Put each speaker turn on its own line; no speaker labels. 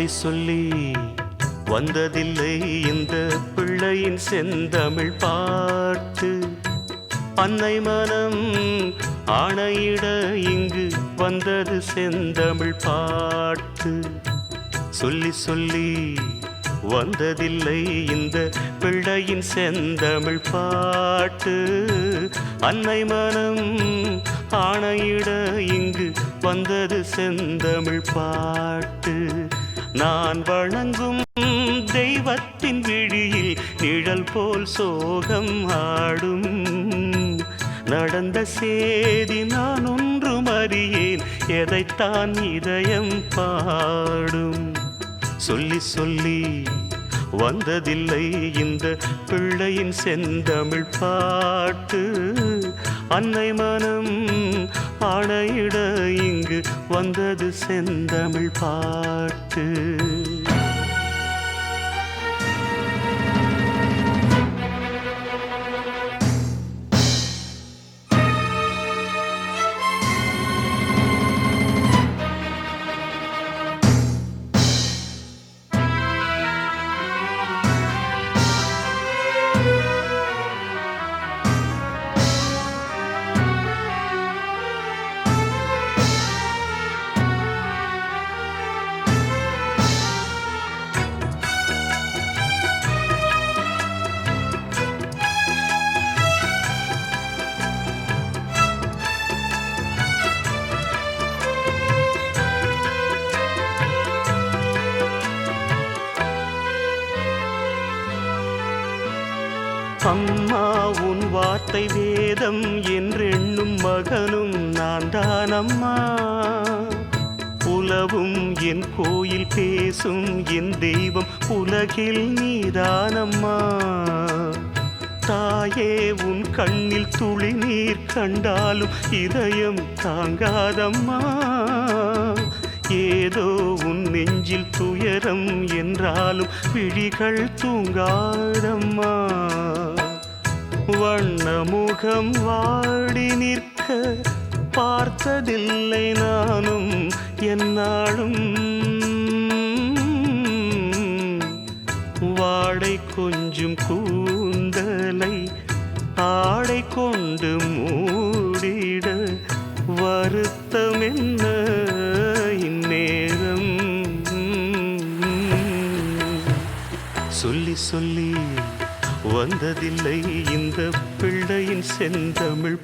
சொல்லி சொல்லி வந்ததில்லை இந்த பிள்ளையின் செந்தமிழ் பாட்டு. அன்னை மனம் ஆணையிட இங்கு வந்தது செந்தமிழ் பாட்டு. சொல்லி சொல்லி வந்ததில்லை இந்த பிள்ளையின் செந்தமிழ் பாட்டு. அன்னை மனம் ஆணையிட இங்கு வந்தது செந்தமிழ் பாட்டு. நான் வணங்கும் தெய்வத்தின் விழியில் நிழல் போல் சோகம் ஆடும். நடந்த சேதி நான் ஒன்றும் அறியேன், எதைத்தான் இதயம் பாடும். சொல்லி சொல்லி வந்ததில்லை இந்த பிள்ளையின் செந்தமிழ் பாட்டு. அன்னை மனம் ஆணையிட இங்கு வந்தது செந்தமிழ் பாட்டு. அம்மா உன் வார்த்தை வேதம் என்றெண்ணும் மகனும் நான் தான் அம்மா. உலவும் என் கோயில் பேசும் என் தெய்வம் உலகில் நீதான் அம்மா. தாயே உன் கண்ணில் துளி நீர் கண்டாலும் இதயம் தாங்காதம்மா. ஏதோ உன் நெஞ்சில் துயரம் என்றாலும் விழிகள் தூங்காதம்மா. வண்ணமுகம் வாடி நிற்க பார்த்ததில்லை நானும் என்னாலும். வாடை கொஞ்சம் கூந்தலை ஆடை கொண்டு மூடிட வருத்தம் என்ன இந்நேரம். சொல்லி சொல்லி வந்ததில்லை இந்த பிள்ளையின் செந்தமிழ்